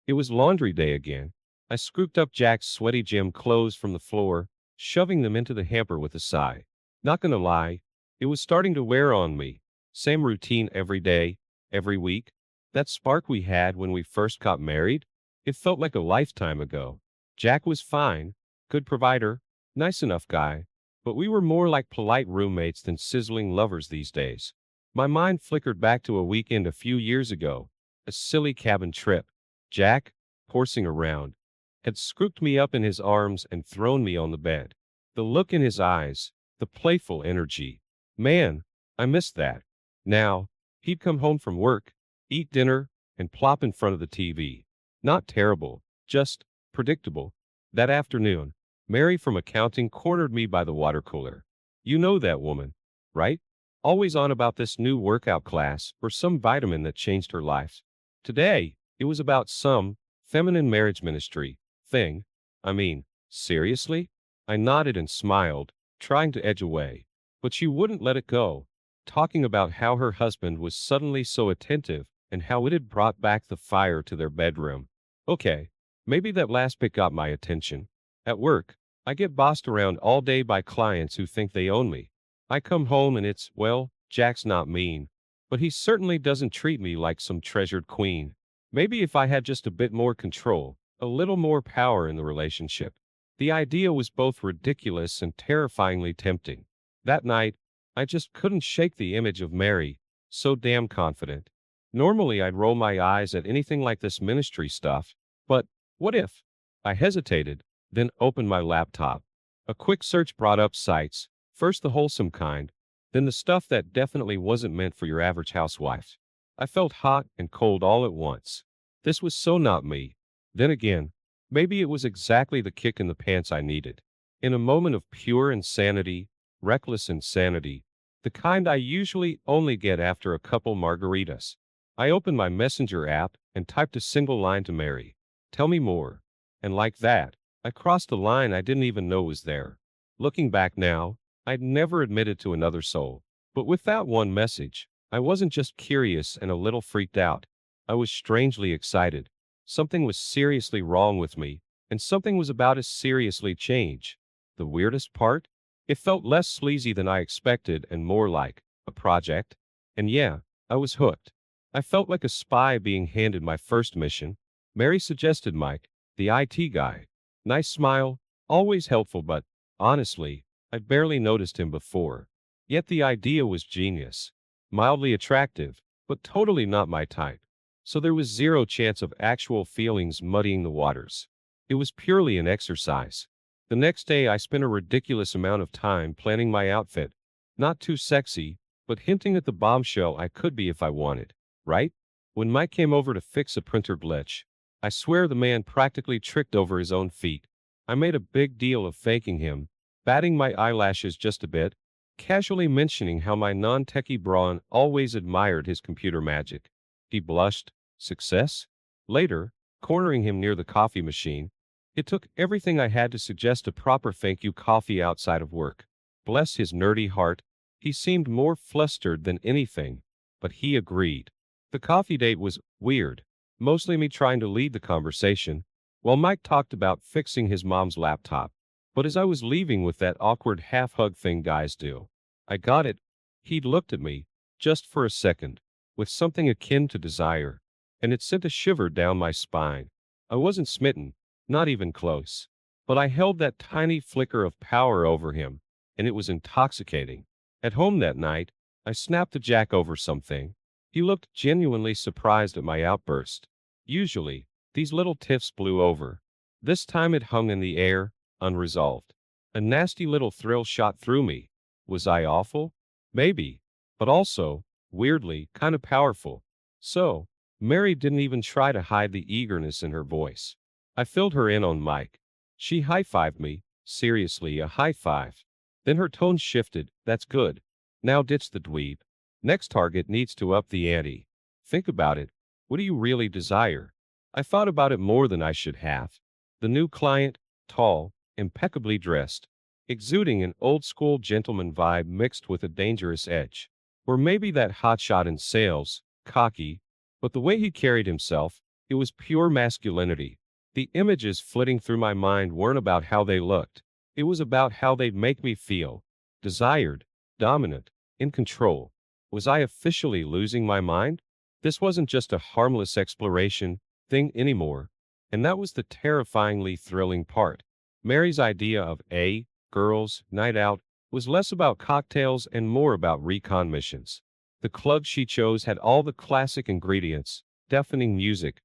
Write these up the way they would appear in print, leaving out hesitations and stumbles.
It was laundry day again. I scooped up Jack's sweaty gym clothes from the floor, shoving them into the hamper with a sigh. Not gonna lie, it was starting to wear on me. Same routine every day, every week. That spark we had when we first got married? It felt like a lifetime ago. Jack was fine, good provider, nice enough guy, but we were more like polite roommates than sizzling lovers these days. My mind flickered back to a weekend a few years ago, a silly cabin trip. Jack, horsing around, had scooped me up in his arms and thrown me on the bed. The look in his eyes, the playful energy. Man, I missed that. Now, he'd come home from work, eat dinner, and plop in front of the TV. Not terrible, just predictable. That afternoon, Mary from accounting cornered me by the water cooler. You know that woman, right? Always on about this new workout class or some vitamin that changed her life. Today, it was about some feminine marriage ministry thing. I mean, seriously? I nodded and smiled, trying to edge away. But she wouldn't let it go, talking about how her husband was suddenly so attentive and how it had brought back the fire to their bedroom. Okay, maybe that last bit got my attention. At work, I get bossed around all day by clients who think they own me. I come home and it's, well, Jack's not mean, but he certainly doesn't treat me like some treasured queen. Maybe if I had just a bit more control, a little more power in the relationship. The idea was both ridiculous and terrifyingly tempting. That night, I just couldn't shake the image of Mary, so damn confident. Normally I'd roll my eyes at anything like this ministry stuff, but what if? I hesitated, then opened my laptop. A quick search brought up sites, first the wholesome kind, then the stuff that definitely wasn't meant for your average housewife. I felt hot and cold all at once. This was so not me. Then again, maybe it was exactly the kick in the pants I needed. In a moment of pure insanity, reckless insanity, the kind I usually only get after a couple margaritas, I opened my messenger app and typed a single line to Mary. Tell me more. And like that, I crossed a line I didn't even know was there. Looking back now, I'd never admitted to another soul. But with that one message, I wasn't just curious and a little freaked out. I was strangely excited. Something was seriously wrong with me, and something was about to seriously change. The weirdest part? It felt less sleazy than I expected and more like a project. And yeah, I was hooked. I felt like a spy being handed my first mission. Mary suggested Mike, the IT guy. Nice smile, always helpful, but honestly, I'd barely noticed him before. Yet the idea was genius. Mildly attractive, but totally not my type. So there was zero chance of actual feelings muddying the waters. It was purely an exercise. The next day I spent a ridiculous amount of time planning my outfit. Not too sexy, but hinting at the bombshell I could be if I wanted, right? When Mike came over to fix a printer glitch, I swear the man practically tricked over his own feet. I made a big deal of faking him, batting my eyelashes just a bit, casually mentioning how my non-techie brawn always admired his computer magic. He blushed. Success? Later, cornering him near the coffee machine, it took everything I had to suggest a proper thank you coffee outside of work. Bless his nerdy heart, he seemed more flustered than anything, but he agreed. The coffee date was weird, mostly me trying to lead the conversation, while Mike talked about fixing his mom's laptop. But as I was leaving with that awkward half-hug thing guys do, I got it. He'd looked at me, just for a second, with something akin to desire, and it sent a shiver down my spine. I wasn't smitten, not even close, but I held that tiny flicker of power over him, and it was intoxicating. At home that night, I snapped to Jack over something. He looked genuinely surprised at my outburst. Usually, these little tiffs blew over. This time it hung in the air, unresolved. A nasty little thrill shot through me. Was I awful? Maybe. But also, weirdly, kind of powerful. So, Mary didn't even try to hide the eagerness in her voice. I filled her in on Mike. She high-fived me. Seriously, a high five. Then her tone shifted. That's good. Now ditch the dweeb. Next target needs to up the ante. Think about it. What do you really desire? I thought about it more than I should have. The new client, tall, impeccably dressed, exuding an old-school gentleman vibe mixed with a dangerous edge. Or maybe that hotshot in sales, cocky, but the way he carried himself, It was pure masculinity. The images flitting through my mind weren't about how they looked. It was about how they'd make me feel. Desired, dominant, in control. Was I officially losing my mind? This wasn't just a harmless exploration thing anymore. And that was the terrifyingly thrilling part. Mary's idea of a girls' night out was less about cocktails and more about recon missions. The club she chose had all the classic ingredients: deafening music,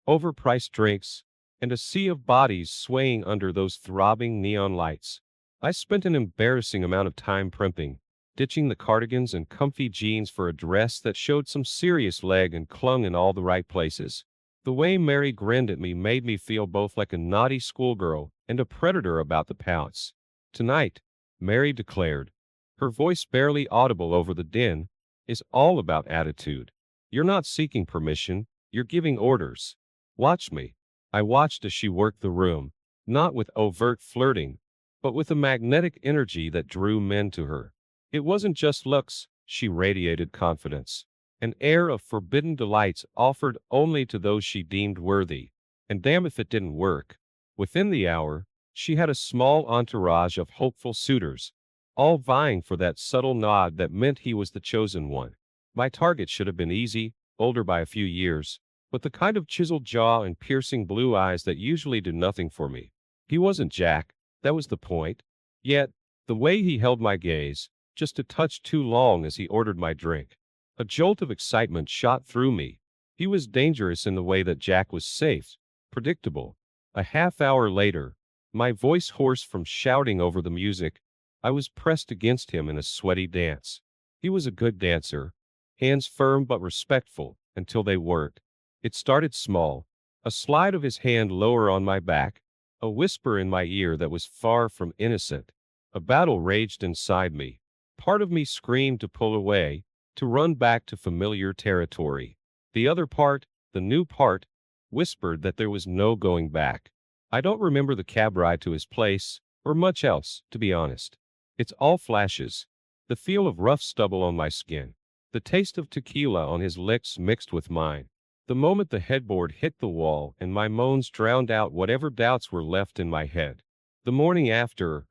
overpriced drinks, and a sea of bodies swaying under those throbbing neon lights. I spent an embarrassing amount of time primping, ditching the cardigans and comfy jeans for a dress that showed some serious leg and clung in all the right places. The way Mary grinned at me made me feel both like a naughty schoolgirl and a predator about to pounce. Tonight, Mary declared, her voice barely audible over the din, is all about attitude. You're not seeking permission, you're giving orders. Watch me. I watched as she worked the room, not with overt flirting, but with a magnetic energy that drew men to her. It wasn't just looks, she radiated confidence. An air of forbidden delights offered only to those she deemed worthy. And damn if it didn't work. Within the hour, she had a small entourage of hopeful suitors, all vying for that subtle nod that meant he was the chosen one. My target should have been easy, older by a few years, but the kind of chiseled jaw and piercing blue eyes that usually do nothing for me. He wasn't Jack, that was the point. Yet, the way he held my gaze, just a touch too long as he ordered my drink. A jolt of excitement shot through me. He was dangerous in the way that Jack was safe, predictable. A half hour later, my voice hoarse from shouting over the music, I was pressed against him in a sweaty dance. He was a good dancer, hands firm but respectful, until they weren't. It started small, a slide of his hand lower on my back, a whisper in my ear that was far from innocent. A battle raged inside me. Part of me screamed to pull away, to run back to familiar territory. The other part, the new part, whispered that there was no going back. I don't remember the cab ride to his place, or much else, to be honest. It's all flashes. The feel of rough stubble on my skin. The taste of tequila on his lips mixed with mine. The moment the headboard hit the wall and my moans drowned out whatever doubts were left in my head. The morning after,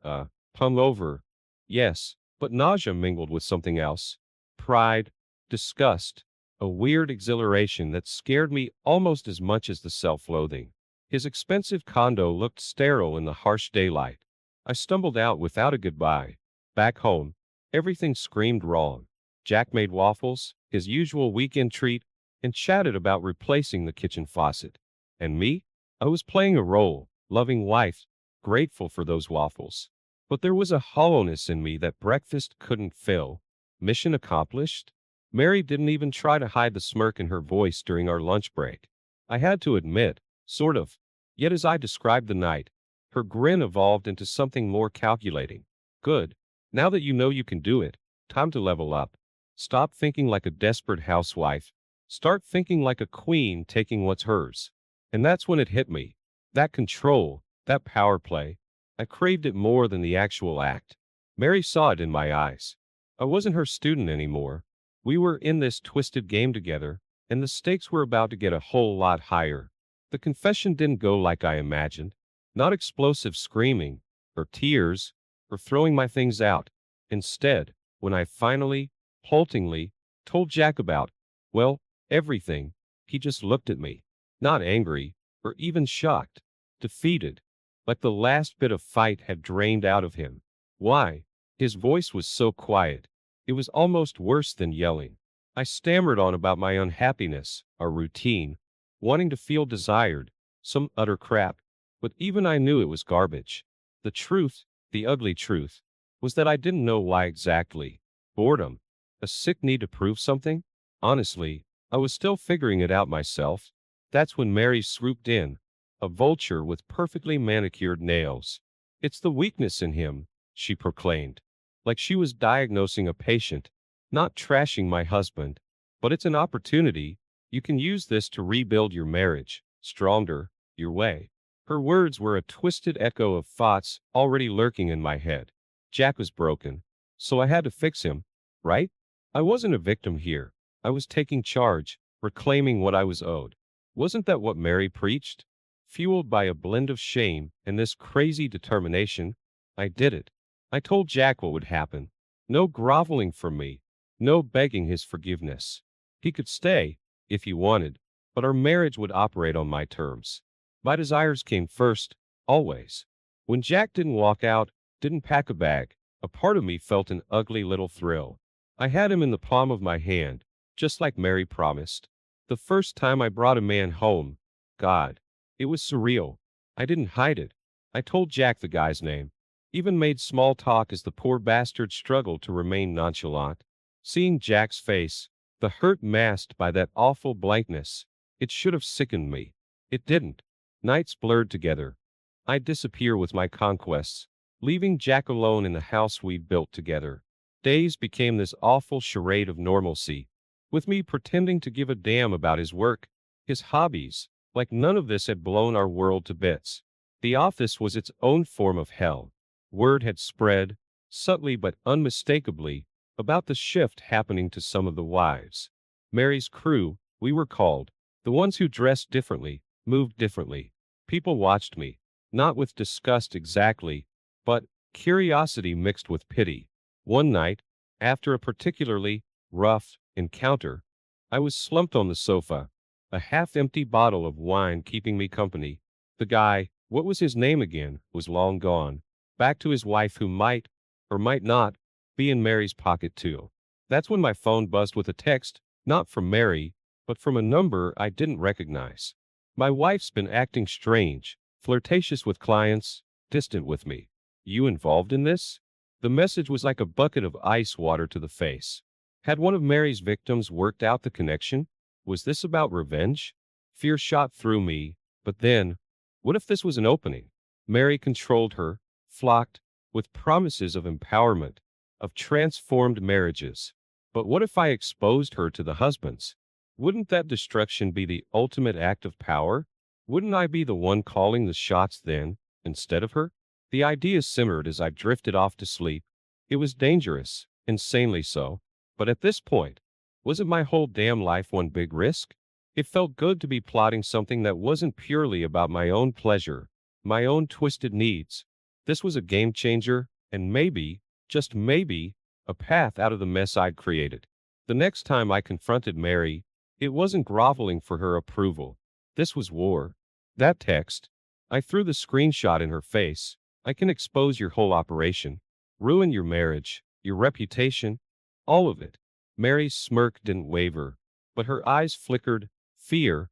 hungover. Yes, but nausea mingled with something else. Pride, disgust, a weird exhilaration that scared me almost as much as the self-loathing. His expensive condo looked sterile in the harsh daylight. I stumbled out without a goodbye. Back home, everything screamed wrong. Jack made waffles, his usual weekend treat, and chatted about replacing the kitchen faucet. And me? I was playing a role, loving wife, grateful for those waffles. But there was a hollowness in me that breakfast couldn't fill. Mission accomplished? Mary didn't even try to hide the smirk in her voice during our lunch break. I had to admit, sort of. Yet as I described the night, her grin evolved into something more calculating. Good. Now that you know you can do it, time to level up. Stop thinking like a desperate housewife. Start thinking like a queen taking what's hers. And that's when it hit me. That control, that power play. I craved it more than the actual act. Mary saw it in my eyes. I wasn't her student anymore. We were in this twisted game together, and the stakes were about to get a whole lot higher. The confession didn't go like I imagined. Not explosive screaming, or tears, or throwing my things out. Instead, when I finally, haltingly, told Jack about, well, everything, he just looked at me. Not angry, or even shocked. Defeated. Like the last bit of fight had drained out of him. Why? His voice was so quiet. It was almost worse than yelling. I stammered on about my unhappiness, our routine, wanting to feel desired, some utter crap. But even I knew it was garbage. The truth, the ugly truth, was that I didn't know why exactly. Boredom. A sick need to prove something? Honestly, I was still figuring it out myself. That's when Mary swooped in. A vulture with perfectly manicured nails. It's the weakness in him, she proclaimed. Like she was diagnosing a patient. Not trashing my husband. But it's an opportunity. You can use this to rebuild your marriage. Stronger, your way. Her words were a twisted echo of thoughts already lurking in my head. Jack was broken. So I had to fix him, right? I wasn't a victim here. I was taking charge, reclaiming what I was owed. Wasn't that what Mary preached? Fueled by a blend of shame and this crazy determination, I did it. I told Jack what would happen. No groveling from me. No begging his forgiveness. He could stay, if he wanted, but our marriage would operate on my terms. My desires came first, always. When Jack didn't walk out, didn't pack a bag, a part of me felt an ugly little thrill. I had him in the palm of my hand, just like Mary promised. The first time I brought a man home, God, it was surreal. I didn't hide it. I told Jack the guy's name. Even made small talk as the poor bastard struggled to remain nonchalant. Seeing Jack's face, the hurt masked by that awful blankness, it should have sickened me. It didn't. Nights blurred together. I'd disappear with my conquests, leaving Jack alone in the house we'd built together. Days became this awful charade of normalcy, with me pretending to give a damn about his work, his hobbies, like none of this had blown our world to bits. The office was its own form of hell. Word had spread, subtly but unmistakably, about the shift happening to some of the wives. Mary's crew, we were called, the ones who dressed differently, moved differently. People watched me, not with disgust exactly, but curiosity mixed with pity. One night, after a particularly rough encounter, I was slumped on the sofa, a half-empty bottle of wine keeping me company. The guy, what was his name again, was long gone, back to his wife who might, or might not, be in Mary's pocket too. That's when my phone buzzed with a text, not from Mary, but from a number I didn't recognize. My wife's been acting strange, flirtatious with clients, distant with me. You involved in this? The message was like a bucket of ice water to the face. Had one of Mary's victims worked out the connection? Was this about revenge? Fear shot through me, but then, what if this was an opening? Mary controlled her, flocked, with promises of empowerment, of transformed marriages. But what if I exposed her to the husbands? Wouldn't that destruction be the ultimate act of power? Wouldn't I be the one calling the shots then, instead of her? The idea simmered as I drifted off to sleep. It was dangerous, insanely so. But at this point, wasn't my whole damn life one big risk? It felt good to be plotting something that wasn't purely about my own pleasure, my own twisted needs. This was a game changer, and maybe, just maybe, a path out of the mess I'd created. The next time I confronted Mary, it wasn't groveling for her approval. This was war. That text. I threw the screenshot in her face. I can expose your whole operation. Ruin your marriage, your reputation, all of it. Mary's smirk didn't waver, but her eyes flickered. Fear?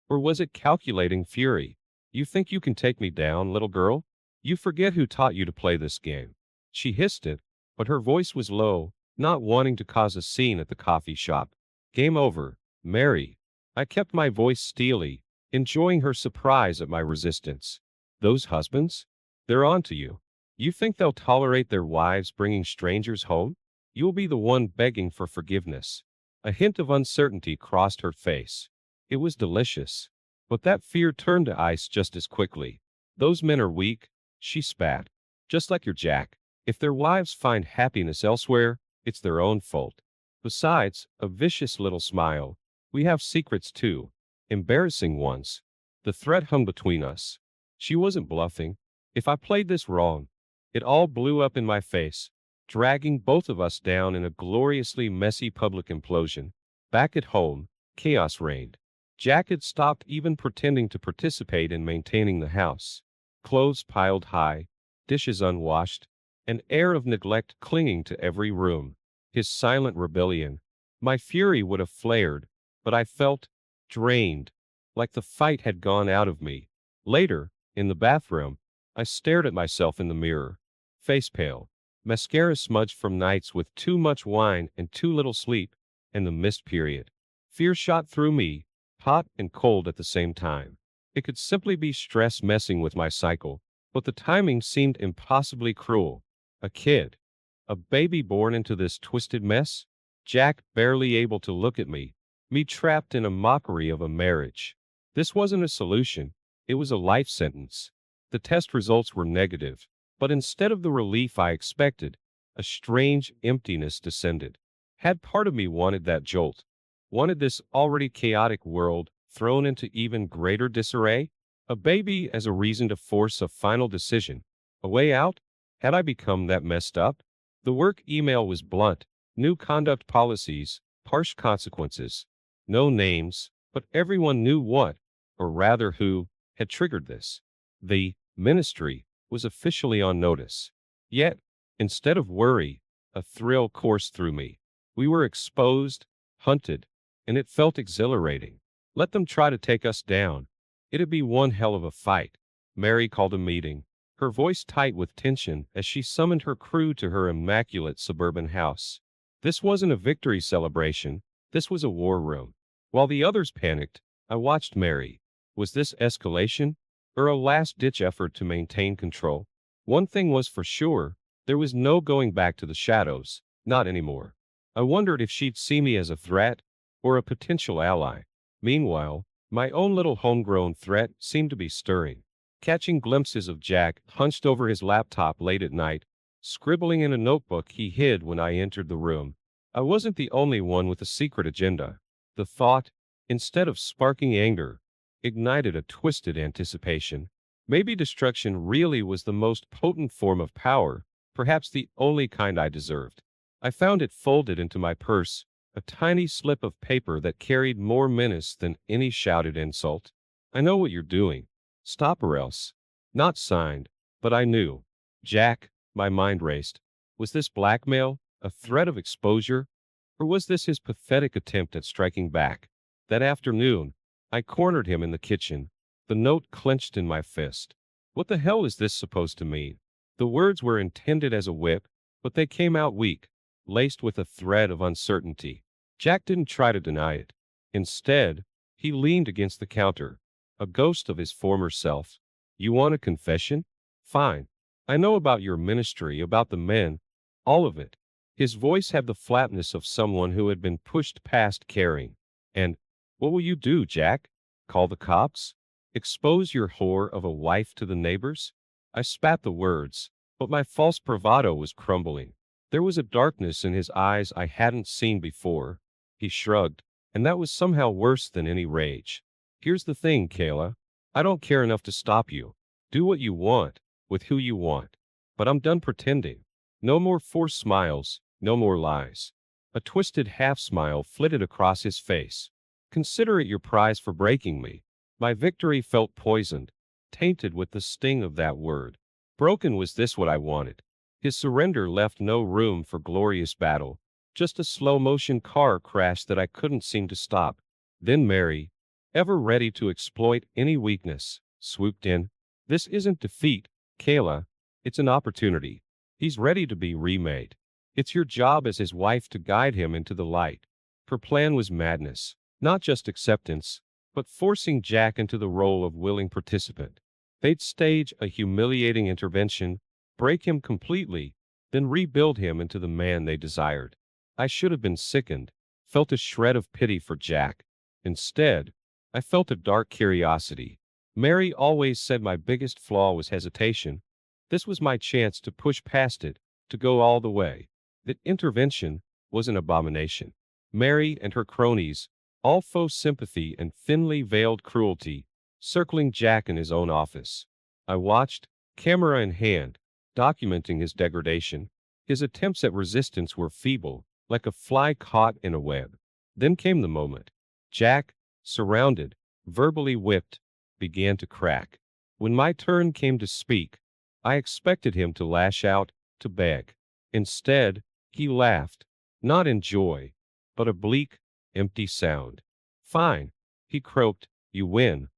Or was it calculating fury? You think you can take me down, little girl? You forget who taught you to play this game. She hissed it, but her voice was low, not wanting to cause a scene at the coffee shop. Game over, Mary. I kept my voice steely, enjoying her surprise at my resistance. Those husbands? They're on to you. You think they'll tolerate their wives bringing strangers home? You'll be the one begging for forgiveness. A hint of uncertainty crossed her face. It was delicious. But that fear turned to ice just as quickly. Those men are weak, she spat. Just like your Jack. If their wives find happiness elsewhere, it's their own fault. Besides, a vicious little smile. We have secrets too. Embarrassing ones. The threat hung between us. She wasn't bluffing. If I played this wrong, it all blew up in my face, dragging both of us down in a gloriously messy public implosion. Back at home, chaos reigned. Jack had stopped even pretending to participate in maintaining the house. Clothes piled high, dishes unwashed, an air of neglect clinging to every room. His silent rebellion. My fury would have flared, but I felt drained, like the fight had gone out of me. Later, in the bathroom, I stared at myself in the mirror, face pale, mascara smudged from nights with too much wine and too little sleep, and the missed period. Fear shot through me, hot and cold at the same time. It could simply be stress messing with my cycle, but the timing seemed impossibly cruel. A kid. A baby born into this twisted mess? Jack barely able to look at me trapped in a mockery of a marriage. This wasn't a solution, it was a life sentence. The test results were negative, but instead of the relief I expected, a strange emptiness descended. Had part of me wanted that jolt, wanted this already chaotic world thrown into even greater disarray? A baby as a reason to force a final decision. A way out? Had I become that messed up? The work email was blunt. New conduct policies, harsh consequences. No names, but everyone knew what, or rather who, had triggered this. The ministry was officially on notice. Yet, instead of worry, a thrill coursed through me. We were exposed, hunted, and it felt exhilarating. Let them try to take us down. It'd be one hell of a fight. Mary called a meeting, her voice tight with tension as she summoned her crew to her immaculate suburban house. This wasn't a victory celebration, this was a war room. While the others panicked, I watched Mary. Was this escalation, or a last-ditch effort to maintain control? One thing was for sure, there was no going back to the shadows, not anymore. I wondered if she'd see me as a threat, or a potential ally. Meanwhile, my own little homegrown threat seemed to be stirring. Catching glimpses of Jack hunched over his laptop late at night, scribbling in a notebook he hid when I entered the room. I wasn't the only one with a secret agenda. The thought, instead of sparking anger, ignited a twisted anticipation. Maybe destruction really was the most potent form of power, perhaps the only kind I deserved. I found it folded into my purse, a tiny slip of paper that carried more menace than any shouted insult. I know what you're doing. Stop or else. Not signed, but I knew. Jack, my mind raced. Was this blackmail, a threat of exposure, or was this his pathetic attempt at striking back? That afternoon, I cornered him in the kitchen, the note clenched in my fist. What the hell is this supposed to mean? The words were intended as a whip, but they came out weak, laced with a thread of uncertainty. Jack didn't try to deny it. Instead, he leaned against the counter, a ghost of his former self. You want a confession? Fine. I know about your ministry, about the men, all of it. His voice had the flatness of someone who had been pushed past caring. And, what will you do, Jack? Call the cops? Expose your whore of a wife to the neighbors? I spat the words, but my false bravado was crumbling. There was a darkness in his eyes I hadn't seen before. He shrugged, and that was somehow worse than any rage. Here's the thing, Kayla. I don't care enough to stop you. Do what you want, with who you want. But I'm done pretending. No more forced smiles, no more lies. A twisted half-smile flitted across his face. Consider it your prize for breaking me. My victory felt poisoned, tainted with the sting of that word. Broken was this what I wanted. His surrender left no room for glorious battle, just a slow-motion car crash that I couldn't seem to stop. Then Mary, ever ready to exploit any weakness, swooped in. This isn't defeat, Kayla. It's an opportunity. He's ready to be remade. It's your job as his wife to guide him into the light. Her plan was madness, not just acceptance, but forcing Jack into the role of willing participant. They'd stage a humiliating intervention, break him completely, then rebuild him into the man they desired. I should have been sickened, felt a shred of pity for Jack. Instead, I felt a dark curiosity. Mary always said my biggest flaw was hesitation. This was my chance to push past it, to go all the way. That intervention was an abomination. Mary and her cronies, all faux sympathy and thinly veiled cruelty, circling Jack in his own office. I watched, camera in hand, documenting his degradation. His attempts at resistance were feeble, like a fly caught in a web. Then came the moment. Jack, surrounded, verbally whipped, began to crack. When my turn came to speak, I expected him to lash out, to beg. Instead, he laughed, not in joy, but a bleak, empty sound. Fine, he croaked, you win.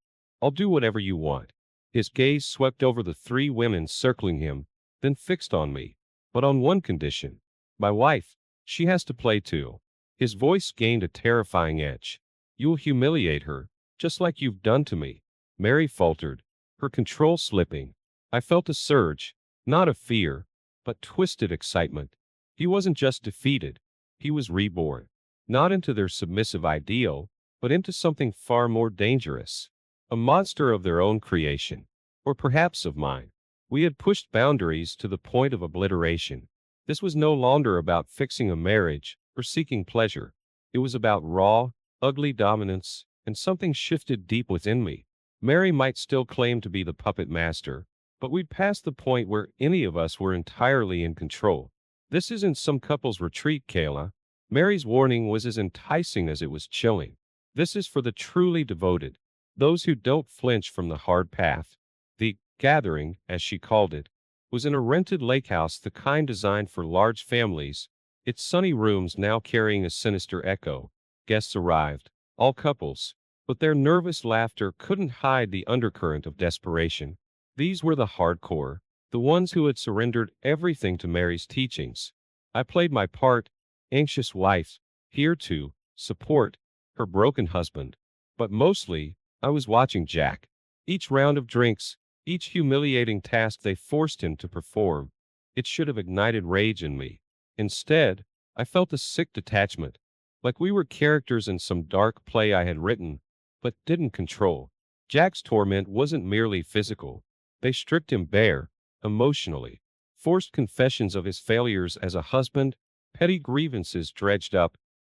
I'll do whatever you want. His gaze swept over the three women circling him, then fixed on me. But on one condition. My wife, she has to play too. His voice gained a terrifying edge. You'll humiliate her, just like you've done to me. Mary faltered, her control slipping. I felt a surge, not of fear, but twisted excitement. He wasn't just defeated, he was reborn. Not into their submissive ideal, but into something far more dangerous. A monster of their own creation, or perhaps of mine. We had pushed boundaries to the point of obliteration. This was no longer about fixing a marriage or seeking pleasure. It was about raw, ugly dominance and something shifted deep within me. Mary might still claim to be the puppet master, but we'd passed the point where any of us were entirely in control. This isn't some couple's retreat, Kayla. Mary's warning was as enticing as it was chilling. This is for the truly devoted, those who don't flinch from the hard path. The gathering, as she called it, was in a rented lake house, the kind designed for large families, its sunny rooms now carrying a sinister echo. Guests arrived, all couples, but their nervous laughter couldn't hide the undercurrent of desperation. These were the hardcore, the ones who had surrendered everything to Mary's teachings. I played my part, anxious wife, here to support her broken husband. But mostly, I was watching Jack. Each round of drinks, each humiliating task they forced him to perform, it should have ignited rage in me. Instead, I felt a sick detachment, like we were characters in some dark play I had written, but didn't control. Jack's torment wasn't merely physical. They stripped him bare, emotionally, forced confessions of his failures as a husband, petty grievances dredged up,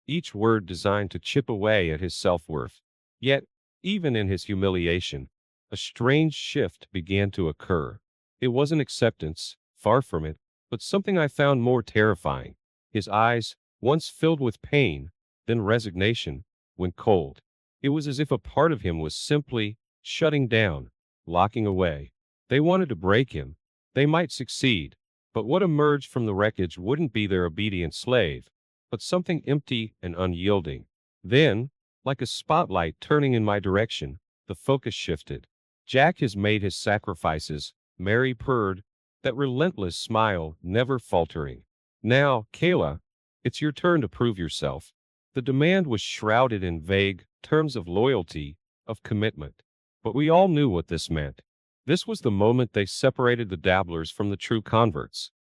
each word designed to chip away at his self-worth. Yet, even in his humiliation, a strange shift began to occur. It wasn't acceptance, far from it, but something I found more terrifying. His eyes, once filled with pain, then resignation, went cold. It was as if a part of him was simply shutting down, locking away. They wanted to break him. They might succeed, but what emerged from the wreckage wouldn't be their obedient slave, but something empty and unyielding. Then, like a spotlight turning in my direction, the focus shifted. Jack has made his sacrifices, Mary purred, that relentless smile never faltering. Now, Kayla, it's your turn to prove yourself. The demand was shrouded in vague terms of loyalty, of commitment. But we all knew what this meant. This was the moment they separated the dabblers from the true converts.